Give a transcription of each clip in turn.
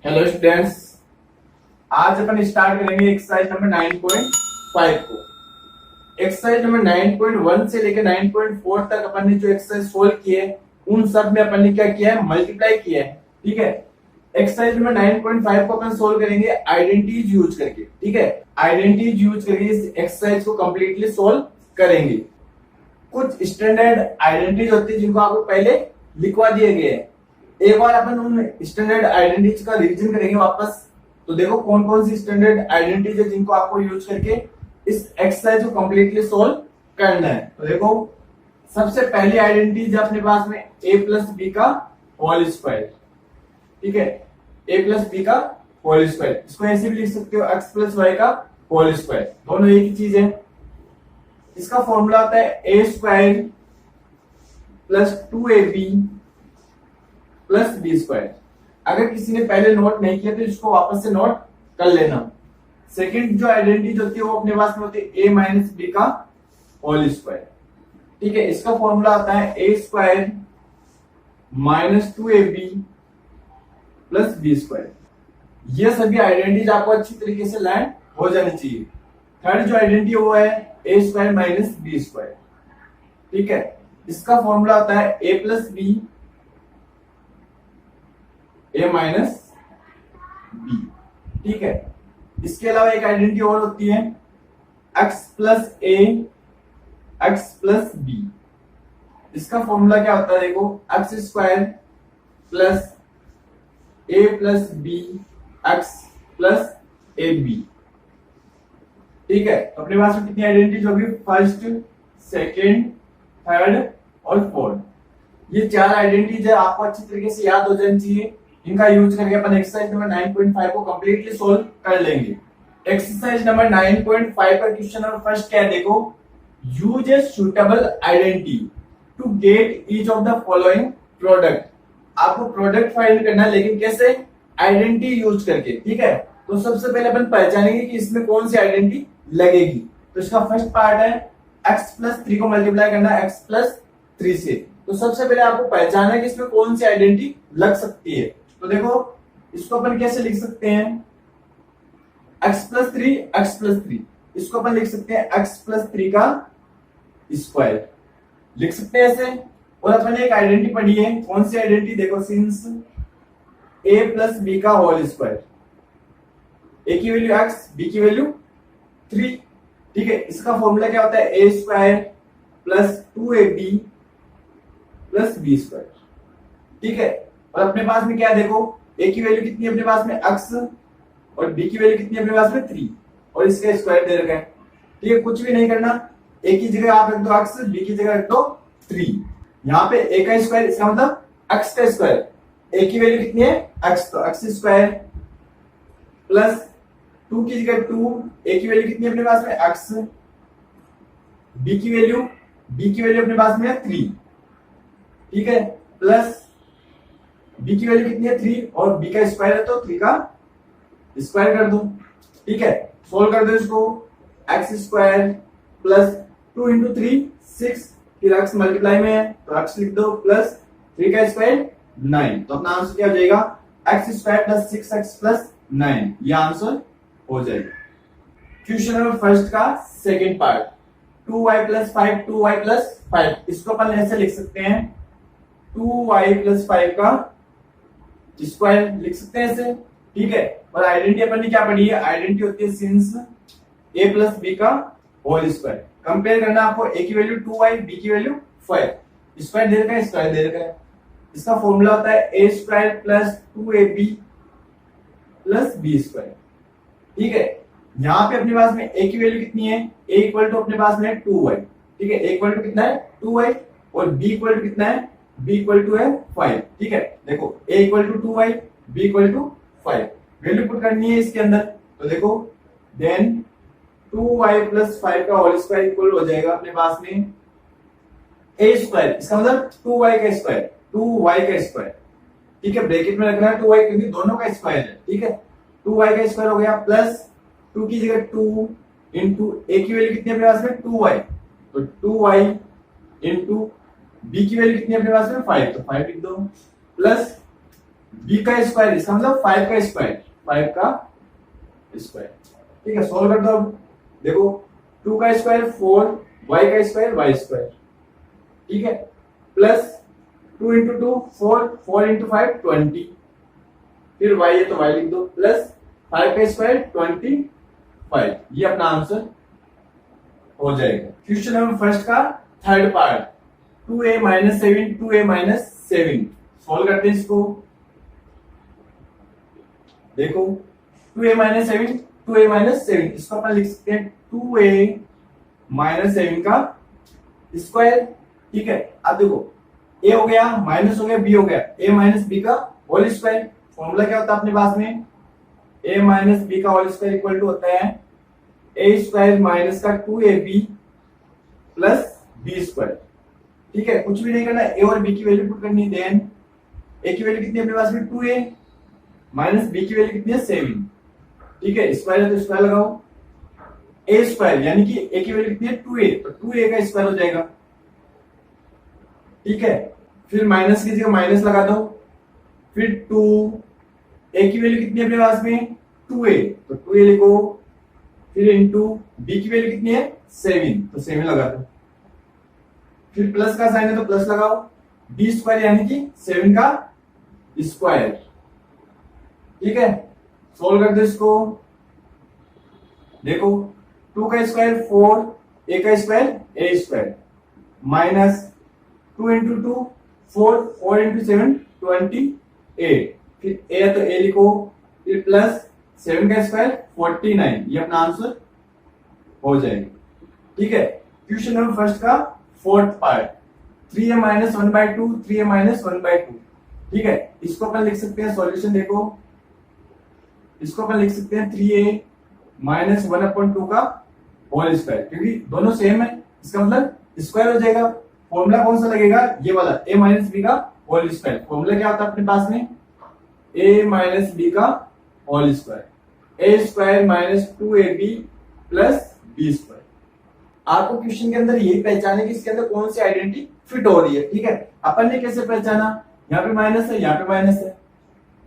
Hello students, आज अपन start करेंगे exercise number 9.5 को। एक्सरसाइज नंबर 9.1 से लेकर 9.4 तक अपन ने जो एक्सरसाइज सोल्व की है उन सब में अपन ने क्या किया है, मल्टीप्लाई किया है। ठीक है, एक्सरसाइज नंबर 9.5 को अपन सोल्व करेंगे आइडेंटिटीज यूज करके। ठीक है, आइडेंटिटीज यूज करके इस एक्सरसाइज को कंप्लीटली सोल्व करेंगे। कुछ स्टैंडर्ड आइडेंटिटीज होती है जिनको आपको पहले लिखवा दिए गए हैं। एक बार अपन उन स्टैंडर्ड आइडेंटिटीज का रिवीजन करेंगे वापस। तो देखो कौन कौन सी स्टैंडर्ड आइडेंटिटीज है जिनको आपको यूज करके इस एक्सरसाइज को कंप्लीटली सोल्व करना है। तो देखो सबसे पहली आइडेंटिटी है अपने पास में a प्लस बी का होल स्क्वायर। ठीक है, a प्लस बी का होल स्क्वायर, इसको ऐसे भी लिख सकते हो x प्लस वाई का होल स्क्वायर, दोनों एक ही चीज है। इसका फॉर्मूला आता है a square plus 2ab plus b square. अगर किसी ने पहले नोट नहीं किया तो इसको वापस से नोट कर लेना। सेकंड जो आइडेंटिटी होती है वो अपने पास में होती है a माइनस बी का होल स्क्वायर। ठीक है, इसका फॉर्मूला आता है a square minus 2ab plus b square. ये सभी आइडेंटिटीज आपको अच्छी तरीके से लर्न हो जानी चाहिए। थर्ड जो आइडेंटिटी वो है a square minus b square. ठीक है, इसका फॉर्मूला आता है a plus b a minus b. ठीक है, इसके अलावा एक आइडेंटिटी और होती है x plus a x plus b. इसका फॉर्मूला क्या होता है, देखो x square plus a plus b x plus a b. ठीक है, तो अपने पास में कितनी आइडेंटिटीज होगी, फर्स्ट, सेकेंड, थर्ड और फोर्थ। ये चार आइडेंटिटीज है, आपको अच्छी तरीके से याद हो जानी चाहिए। इनका यूज करके अपन एक्सरसाइज नंबर 9.5 को कंप्लीटली सोल्व कर लेंगे। एक्सरसाइज नंबर 9.5 का क्वेश्चन नंबर फर्स्ट क्या है, देखो use a suitable identity to get each of the following product. आपको प्रोडक्ट फाइंड करना है, लेकिन कैसे, आइडेंटिटी यूज करके। ठीक है, तो सबसे पहले अपन पहचानेंगे कि इसमें कौन सी आइडेंटिटी लगेगी। तो इसका फर्स्ट पार्ट है x प्लस 3 को मल्टीप्लाई करना है x प्लस 3 से। तो सबसे पहले आपको पहचाना है कि इसमें कौन सी आइडेंटिटी लग सकती है। तो देखो इसको अपन कैसे लिख सकते हैं, x प्लस 3 इसको अपन लिख सकते हैं x प्लस 3 का स्क्वायर, लिख सकते हैं ऐसे। और अपन एक आइडेंटिटी पढ़ी है, कौन सी आइडेंटिटी, देखो सिंस a प्लस बी का होल स्क्वायर, a की वैल्यू x, b की वैल्यू 3। ठीक है, इसका फॉर्मूला क्या होता है, a square plus 2ab plus b square. ठीक है, और अपने पास में क्या है, देखो a की वैल्यू कितनी है अपने पास में x और b की वैल्यू कितनी है अपने पास में 3 और इसका स्क्वायर दे रखा है। ठीक है, कुछ भी नहीं करना, a की जगह आप रख दो x, b की जगह रख दो 3। यहाँ पे a का स्क्वायर, इसका मतलब x का स्क्वायर, a की वैल्यू कितनी है x, तो x स्क्वायर प्लस 2 की जगह 2, a की वैल्यू कितनी है अपने पास में x, b की वैल्यू अपने पास में है 3। ठीक है, प्लस b की वैल्यू कितनी है 3 और b का स्क्वायर है तो 3 का स्क्वायर कर दो। ठीक है, सोल्व कर दो इसको, x स्क्वायर प्लस 2 इंटू 3 6, फिर x मल्टीप्लाई में है तो x लिख दो प्लस 3 का स्क्वायर 9। तो अपना आंसर क्या हो जाएगा, x square plus 6x plus 9, यह आंसर हो जाएगा। क्वेश्चन नंबर फर्स्ट का सेकेंड पार्ट, 2y प्लस 5 इसको अपन ऐसे लिख सकते हैं 2y प्लस 5 का स्क्वायर, लिख सकते हैं ऐसे। ठीक है, और आइडेंटिटी अपन ने क्या पढ़ी है, आइडेंटिटी होती है सिंस a प्लस बी का होल स्क्वायर। कंपेयर करना आपको, a की वैल्यू 2y, b की वैल्यू 5, स्क्वायर दे रखा है, स्क्वायर दे रखा है। इसका फॉर्मूला होता है a square plus 2ab plus b square. ठीक है, यहाँ पे अपने पास में a की वैल्यू कितनी है, a इक्वल टू अपने पास में है 2y। ठीक है, a इक्वल टू कितना है 2y और b इक्वल टू कितना है, b इक्वल टू है 5। ठीक है, देखो a equal to 2y, b equal to 5, value put करनी है इसके अंदर। तो देखो देन 2y प्लस 5 का होल स्क्वायर इक्वल हो जाएगा अपने पास में a स्क्वायर, इसका मतलब 2y का स्क्वायर। ठीक है, ब्रैकेट में रखना है 2y क्योंकि दोनों का स्क्वायर है। ठीक है, 2y का स्क्वायर हो गया प्लस 2 की जगह 2 इंटू a की वैल्यू कितनी है अपने पास में 2y, तो 2y इंटू b की वैल्यू कितनी है अपने पास में 5, तो 5 लिख दो प्लस बी का स्क्वायर, इसका मतलब 5 का स्क्वायर, 5 का स्क्वायर। ठीक है, सोल्व कर दो। अब देखो 2 का स्क्वायर 4, y का स्क्वायर y स्क्वायर, ठीक है, प्लस 2 इंटू 2 4, 4 इंटू 5 20, फिर y है तो y लिख दो, प्लस 5 का स्क्वायर 25, ये अपना आंसर हो जाएगा। क्वेश्चन नंबर फर्स्ट का third part, 2a minus 7, 2a minus 7 solve करते हैं इसको। देखो 2a माइनस 7, 2a माइनस 7, इसको अपन लिख सकते हैं 2a माइनस 7 का स्क्वायर। ठीक है, अब देखो a हो गया, माइनस हो गया, b हो गया, a माइनस b का होल स्क्वायर। फॉर्मूला क्या होता है अपने पास में, a माइनस b का होल स्क्वायर इक्वल टू होता है a स्क्वायर माइनस का 2ab प्लस b स्क्वायर। ठीक है, कुछ भी नहीं करना, a और b की वैल्यू पुट करनी है। देन a की वैल्यू कितनी है अपने पास में 2a, माइनस b की वैल्यू कितनी है 7। ठीक है, स्क्वायर है तो स्क्वायर लगाओ, a स्क्वायर यानी कि a की वैल्यू कितनी है 2a, तो 2a का स्क्वायर हो जाएगा। ठीक है, फिर माइनस की जगह माइनस लगा दो, फिर 2 a की वैल्यू कितनी है अपने पास में 2a, तो 2a लिखो, फिर इंटू b की वैल्यू कितनी है 7, तो 7 लगा दो, फिर प्लस का साइन है तो प्लस लगाओ, b स्क्वायर यानी कि 7 का स्क्वायर। ठीक है, सोल्व कर दो इसको। देखो 2 का स्क्वायर 4, a का square a square, minus 2 into 2 4, 4 into 7 28, फिर a है तो a लिखो, फिर प्लस 7 का स्क्वायर 49, ये अपना आंसर हो जाएगा। ठीक है, क्वेश्चन नंबर फर्स्ट का fourth part, 3a minus 1/2, 3a minus 1/2। ठीक है, इसको अपन लिख सकते हैं सॉल्यूशन। देखो इसको अपन लिख सकते हैं 3a माइनस 1/2 का होल स्क्वायर, क्योंकि दोनों सेम है, इसका मतलब स्क्वायर हो जाएगा। फॉर्मूला कौन सा लगेगा, ये वाला a माइनस b का होल स्क्वायर। फॉर्मूला क्या होता है अपने पास में, a माइनस b का whole square, a square minus 2ab plus b square. आपको क्वेश्चन के अंदर यही पहचाने कि इसके अंदर कौन सी आइडेंटिटी फिट हो रही है। ठीक है, अपन ने कैसे पहचाना, यहाँ पे माइनस है, यहाँ पे माइनस है,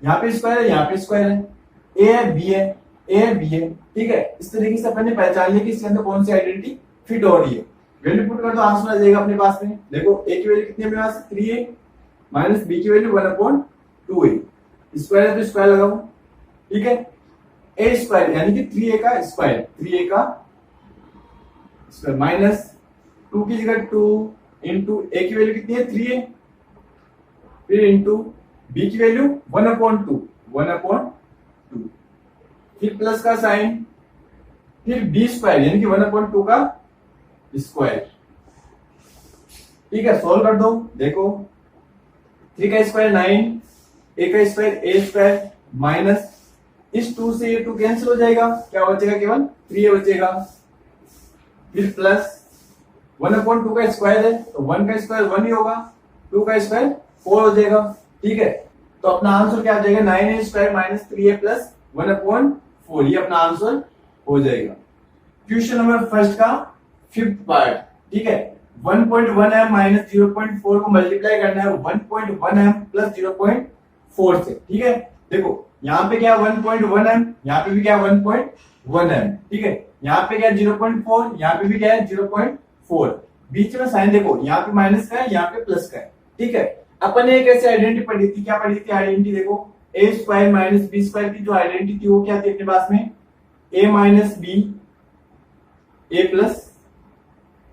यहाँ पे स्क्वायर है, यहाँ पे स्क्वायर है, a है b है, a है b है। ठीक है, इस तरीके से अपन ने पहचान लिया कि इसके अंदर कौन सी आइडेंटिटी फिट हो रही है। वैल्यू पुट कर दो, आंसर आ जाएगा अपने पास में। देखो a की वैल्यू कितनी है अपने पास 3a, माइनस b की वैल्यू 1/2a, स्क्वायर है तो स्क्वायर लगाओ। ठीक है, a स्क्वायर यानी कि 3a का स्क्वायर, 3a का स्क्वायर, माइनस 2 की जगह 2 इंटू a की वैल्यू कितनी है 3a, फिर इंटू b की वैल्यू 1/2, 1/2, फिर प्लस का साइन, फिर b स्क्वायर यानी कि 1/2 का स्क्वायर। ठीक है, सोल्व कर दो। देखो 3 का स्क्वायर 9, a का स्क्वायर a स्क्वायर, माइनस इस 2 से ये 2 कैंसिल हो जाएगा, क्या बचेगा, केवल 3a बचेगा, फिर प्लस 1/2 का स्क्वायर है तो 1 का स्क्वायर 1 ही होगा, 2 का स्क्वायर 4 हो जाएगा। ठीक है, तो अपना आंसर क्या आ जाएगा 9a square minus 3a plus 1/4, ये अपना आंसर हो जाएगा। क्वेश्चन नंबर फर्स्ट का फिफ्थ पार्ट। ठीक है, 1.1 m माइनस 0.4 को मल्टीप्लाई करना है 1.1 m प्लस 0.4 से। ठीक है, देखो यहाँ पे क्या 1.1 m, यहाँ पे भी क्या 1.1 m। ठीक है, यहाँ पे क्या 0.4, यहाँ पे भी क्या है 0.4, बीच में साइन देखो, यहाँ पे माइनस का है, यहाँ पे प्लस का है। ठीक है, अपन ने एक ऐसी आइडेंटिटी पढ़ी थी, क्या पढ़ी थी आइडेंटिटी, देखो a square minus b square की जो आइडेंटिटी थी वो क्या थी अपने पास में, a minus b a plus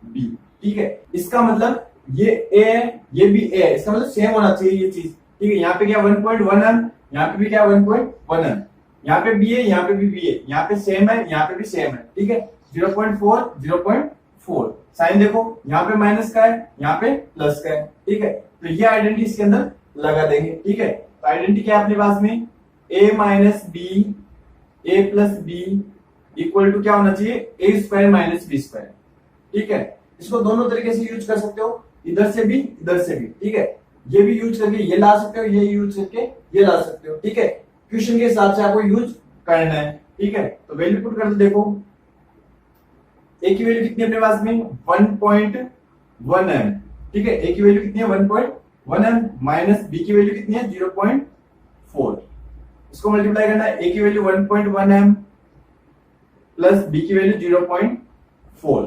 b। ठीक है, इसका मतलब ये a है, ये भी a है, इसका मतलब सेम होना चाहिए ये चीज। ठीक है, यहाँ पे क्या 1.1 m, यहाँ पे भी क्या 1.1 m, यहाँ पे b है, यहाँ पे भी b है, यहाँ पे सेम है, यहाँ पे भी सेम है। ठीक है, 0.4 0.4, साइन देखो यहाँ पे माइनस का है, यहाँ पे प्लस का है। ठीक है, तो ये आइडेंटिटी इसके अंदर लगा देंगे। ठीक है, तो आइडेंटिटी क्या है अपने पास में, a minus b a plus b equal to क्या होना चाहिए a square minus b square. ठीक है, इसको दोनों तरीके से यूज कर सकते हो, इधर से भी इधर से भी। ठीक है, ये भी यूज करके ये ला सकते हो, ये यूज करके ये ला सकते हो। ठीक है, क्वेश्चन के हिसाब से आपको यूज करना है। ठीक है, तो वैल्यू पुट कर दो। देखो a की वैल्यू कितनी है अपने पास में 1.1 m। ठीक है, a की वैल्यू कितनी है 1.1 m, माइनस b की वैल्यू कितनी है 0.4 4। इसको मल्टीप्लाई करना है, ए की वैल्यू 1.1 एम प्लस बी की वैल्यू 0.4,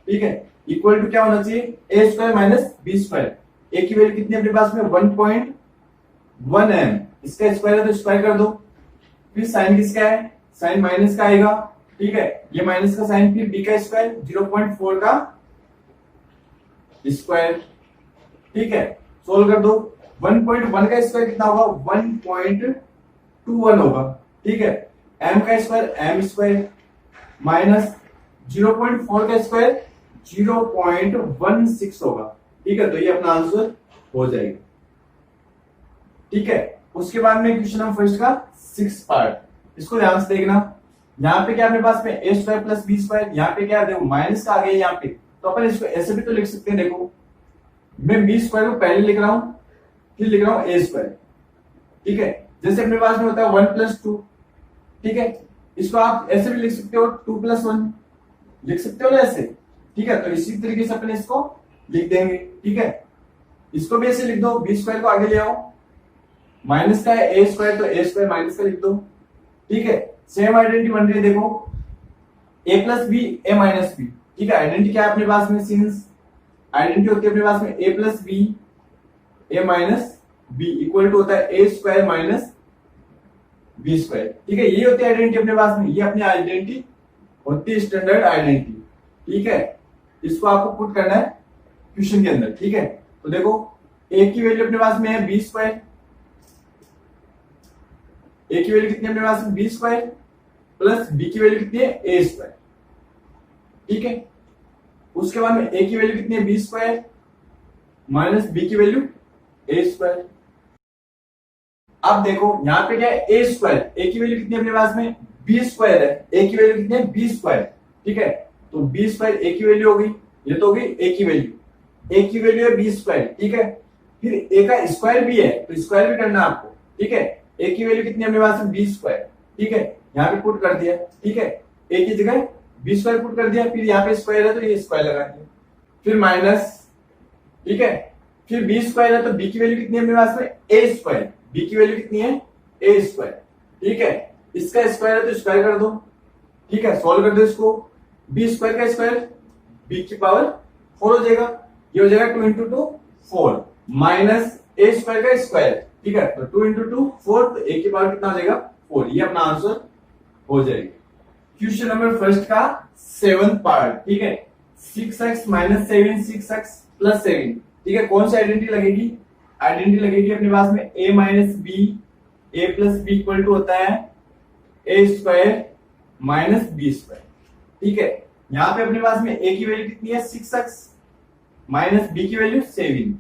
ठीक है, इक्वल टू क्या होना चाहिए, ए square minus b square. A की वैल्यू कितनी अपने पास में 1.1 एम, इसका स्क्वायर है तो स्क्वायर कर दो, फिर साइन किसका है, साइन माइनस का आएगा, ठीक है, ये माइनस का साइन, फिर बी का स्क्वायर 0.4 का स्क्वायर, ठीक है, सोल्व कर दो। 1.1 का स्क्वायर कितना होगा, 1.21 होगा, ठीक है, एम का स्क्वायर एम स्क्वायर माइनस 0.4 का स्क्वायर 0.16 होगा, ठीक है, तो ये अपना आंसर हो जाएगा, ठीक है। उसके बाद में क्वेश्चन नंबर फर्स्ट का 6 पार्ट, इसको ध्यान से देखना। यहाँ पे क्या अपने पास में ए स्क्वायर प्लस बी स्क्वायर, यहाँ पे क्या देखो माइनस का आ गया यहाँ पे, तो अपन इसको ऐसे भी तो लिख सकते हैं। देखो मैं बी स्क्वायर को पहले लिख रहा हूं, फिर लिख रहा हूं ए स्क्वायर, ठीक है, जैसे अपने पास में होता है 1+2, ठीक है, इसको आप ऐसे भी लिख सकते हो 2+1 लिख सकते हो ना ऐसे, ठीक है, तो इसी तरीके से अपन इसको लिख देंगे, ठीक है, इसको भी ऐसे लिख दो, बी स्क्वायर को आगे ले आओ, माइनस का है ए स्क्वायर तो ए स्क्वायर माइनस का लिख दो, ठीक है, सेम आइडेंटिटी बन रही है, देखो ए plus b a minus b, ठीक है, आइडेंटिटी क्या है अपने पास में, सिंस आइडेंटिटी होती है अपने पास में a plus b a minus b equal to होता है a square minus b square, ठीक है, ये होती है आइडेंटिटी अपने पास में, ये अपनी आइडेंटिटी होती है स्टैंडर्ड आइडेंटिटी, ठीक है, इसको आपको पुट करना है क्वेश्चन के अंदर, ठीक है, तो देखो ए की वैल्यू अपने पास में है बी स्क्वायर, ए की वैल्यू कितनी अपने पास में बी स्क्वायर प्लस बी की वैल्यू कितनी है ए स्क्वायर, ठीक है, उसके बाद में ए की वैल्यू कितनी है बी स्क्वायर माइनस बी की वैल्यू ए स्क्वायर। अब देखो यहाँ पे क्या है ए स्क्वायर, ए की वैल्यू कितनी अपने पास में बी स्क्वायर है, ए की वैल्यू कितनी है बी स्क्वायर, ठीक है, तो बी स्क्वायर ए की वैल्यू हो गई, ये तो हो गई ए की वैल्यू, ए की वैल्यू है बी स्क्वायर, ठीक है, फिर ए का स्क्वायर भी है तो स्क्वायर भी करना है आपको, ठीक है, ए की वैल्यू कितनी अपने पास में बी स्क्वायर, ठीक है, यहाँ पे पुट कर दिया, ठीक है, ए की जगह बी स्क्वायर पुट कर दिया, फिर यहाँ पे स्क्वायर है तो ये स्क्वायर लगा दिया, फिर माइनस, ठीक है, फिर बी स्क्वायर है तो बी की वैल्यू कितनी है अपने पास में ए स्क्वायर, बी की वैल्यू कितनी है ए स्क्वायर, ठीक है, इसका स्क्वायर है तो स्क्वायर कर दो, ठीक है, सॉल्व कर दो इसको, बी स्क्वायर का स्क्वायर बी की पावर 4 हो जाएगा, ये हो जाएगा 2 इंटू 2 4 माइनस ए स्क्वायर का स्क्वायर, ठीक है, तो 2 इंटू 2 4, तो ए की पावर कितना हो जाएगा 4, ये अपना आंसर हो जाएगा। क्वेश्चन नंबर फर्स्ट का 7th पार्ट, ठीक है, 6x माइनस 7 6x प्लस 7, ठीक है, कौन सी आइडेंटिटी लगेगी, आइडेंटिटी लगेगी अपने पास में a minus b a plus b equal to होता है a square minus b square, ठीक है, यहाँ पे अपने पास में a की वैल्यू कितनी है 6x माइनस बी की वैल्यू 7,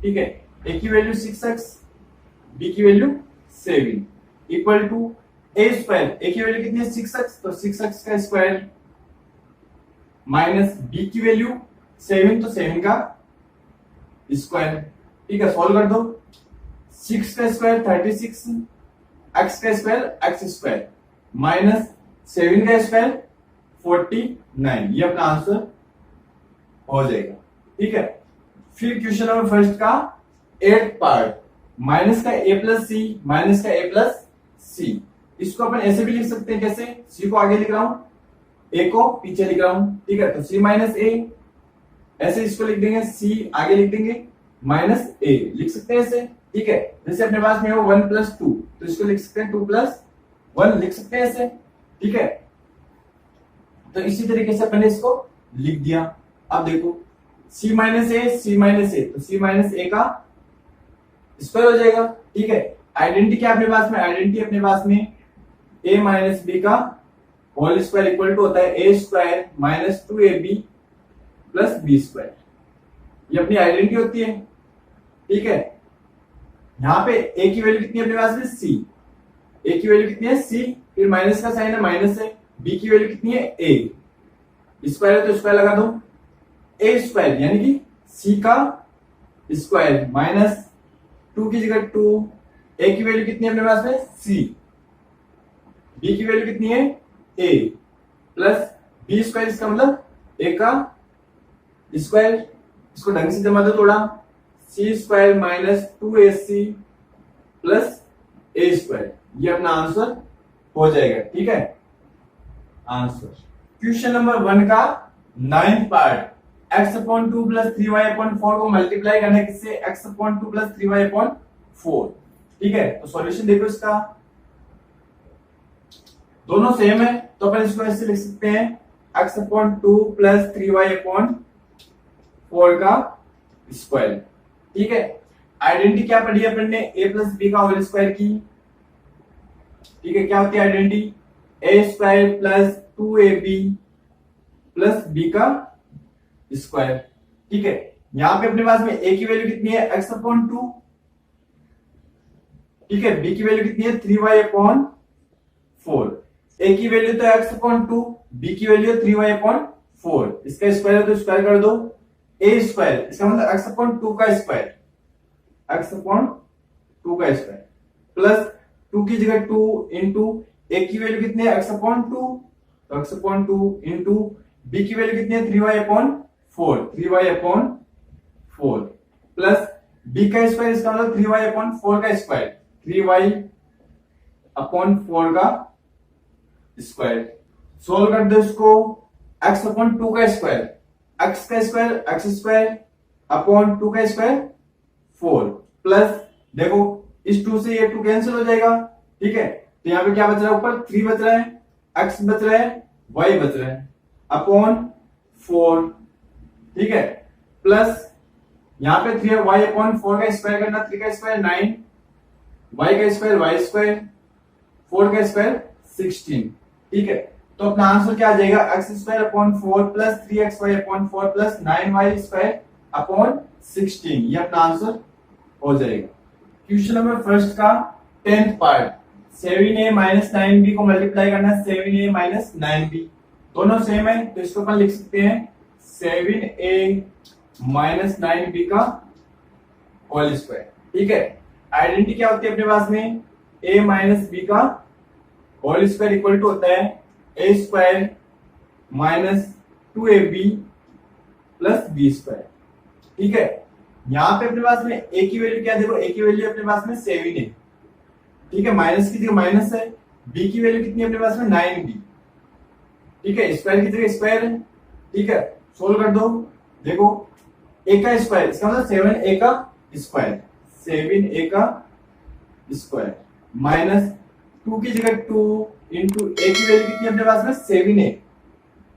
ठीक है, a की वैल्यू 6x b की value 7 equal to a square, a की वैल्यू कितनी है 6x तो 6x का स्क्वायर माइनस बी की वैल्यू 7 तो 7 का स्क्वायर, ठीक है, सॉल्व कर दो, 6 का स्क्वायर 36, x का स्क्वायर x स्क्वायर माइनस 7 का स्क्वायर 49, ये अपना आंसर हो जाएगा, ठीक है। फिर क्वेश्चन नंबर फर्स्ट का 8th पार्ट, माइनस का a प्लस सी माइनस का a प्लस सी, इसको अपन ऐसे भी लिख सकते हैं, कैसे, c को आगे लिख रहा हूं a को पीछे लिख रहा हूं, ठीक है, तो c माइनस a, ऐसे इसको लिख देंगे, c आगे लिख देंगे माइनस a लिख सकते हैं ऐसे, ठीक है, जैसे अपने पास में हो 1+2 तो इसको लिख सकते हैं 2+1 लिख सकते हैं ऐसे, ठीक है, तो इसी तरीके से अपन ने इसको लिख दिया। अब देखो c माइनस a तो c माइनस a का स्क्वायर हो जाएगा, ठीक है, आइडेंटिटी क्या अपने पास में, आइडेंटिटी अपने पास में a माइनस बी का होल स्क्वायर इक्वल टू होता है a square minus 2ab plus b square, ये अपनी आइडेंटिटी होती है, ठीक है, यहाँ पे a की वैल्यू कितनी है अपने पास में c, a की वैल्यू कितनी है c, फिर माइनस का साइन है माइनस है, b की वैल्यू कितनी है a, स्क्वायर है तो स्क्वायर लगा दो, a स्क्वायर यानी कि c का स्क्वायर माइनस 2 की जगह 2, a की वैल्यू कितनी है अपने पास में c, b की वैल्यू कितनी है a प्लस b स्क्वायर, इसका मतलब a का स्क्वायर, इसको ढंग से जमा दो थोड़ा, c square minus 2ac plus a square, ये अपना आंसर हो जाएगा। ठीक है, आंसर क्वेश्चन नंबर 1 का 9th part, x/2 plus 3y/4 को मल्टीप्लाई करना है किससे, x/2 प्लस 3y/4। ठीक है, तो सॉल्यूशन देखो इसका, दोनों सेम है तो अपन इसको ऐसे लिख सकते हैं x/2 प्लस 3y/4 का स्क्वायर। ठीक है, आइडेंटिटी क्या पढ़ी अपन ने, a प्लस बी का होल स्क्वायर की। ठीक है, क्या होती है identity, a square plus 2ab plus b का स्क्वायर। ठीक है, यहां पे अपने पास में a की वैल्यू कितनी है, x/2। ठीक है, b की वैल्यू कितनी है, 3y/4। a की वैल्यू तो x/2, b की वैल्यू है 3y/4। इसका स्क्वायर है तो स्क्वायर कर दो, a स्क्वायर इसका मतलब x/2 का स्क्वायर, x/2 का स्क्वायर प्लस 2 की जगह 2 इंटू a की वैल्यू कितनी है, x/2, तो x/2 इंटू b की वैल्यू कितनी है, 3y/4 प्लस b का स्क्वायर इसका मतलब 3y/4 का स्क्वायर, 3y/4 का स्क्वायर। सोल्व कर दो इसको, x/2 का स्क्वायर, x का स्क्वायर x स्क्वायर अपॉन 2 का स्क्वायर 4 प्लस देखो इस 2 से ये 2 कैंसिल हो जाएगा। ठीक है, तो यहाँ पे क्या बच रहा है, ऊपर 3 बच रहा है, x बच रहा है, y बच रहा है अपॉन 4। ठीक है, प्लस यहाँ पे 3 y/4 का स्क्वायर करना, 3 का स्क्वायर 9, y का स्क्वायर y स्क्वायर, 4 का स्क्वायर 16। ठीक है, तो अपना आंसर क्या आ जाएगा, x²/4 plus 3xy/4 plus 9y²/16, ये अपना आंसर हो जाएगा। क्वेश्चन नंबर फर्स्ट का 10th part, 7a minus 9b को मल्टीप्लाई करना है 7a माइनस 9b, दोनों सेम है तो इसको अपन लिख सकते हैं 7a माइनस 9b का होल स्क्वायर। ठीक है, आइडेंटिटी क्या होती है अपने पास में, a माइनस b का होल स्क्वायर इक्वल टू होता है a square minus 2ab plus b square. ठीक है, यहां पे अपने पास में a की वैल्यू क्या, देखो a की वैल्यू अपने पास में 7 है। ठीक है, माइनस की जगह माइनस है, b की वैल्यू कितनी है अपने पास में 9b। ठीक है, स्क्वायर की जगह स्क्वायर है। ठीक है, सोल्व कर दो, देखो a का स्क्वायर इसका मतलब 7a का स्क्वायर, 7a का स्क्वायर माइनस 2 की जगह 2 इंटू a की वैल्यू कितनी है अपने पास में 7a,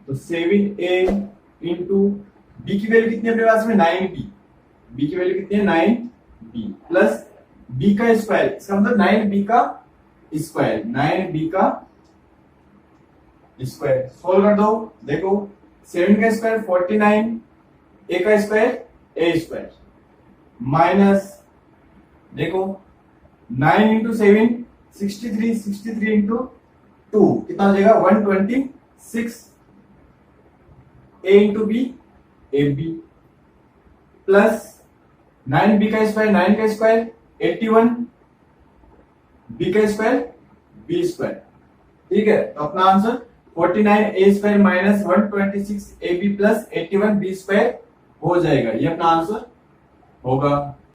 तो 7a इंटू b की वैल्यू कितनी है अपने पास में 9b, b की वैल्यू कितनी है 9b प्लस b का स्क्वायर इसका मतलब 9b का स्क्वायर, 9b का स्क्वायर। सोल्व कर दो, देखो 7 का स्क्वायर 49, a का स्क्वायर a स्क्वायर माइनस देखो 9 इंटू 7 63, 63 इंटू 2 कितना हो जाएगा 126, a into b a b plus 9b का स्क्वायर 9 का स्क्वायर 81, b का स्क्वायर b स्क्वायर। ठीक है, तो अपना answer 49a square minus 126ab plus 81b square हो जाएगा, ये अपना आंसर होगा।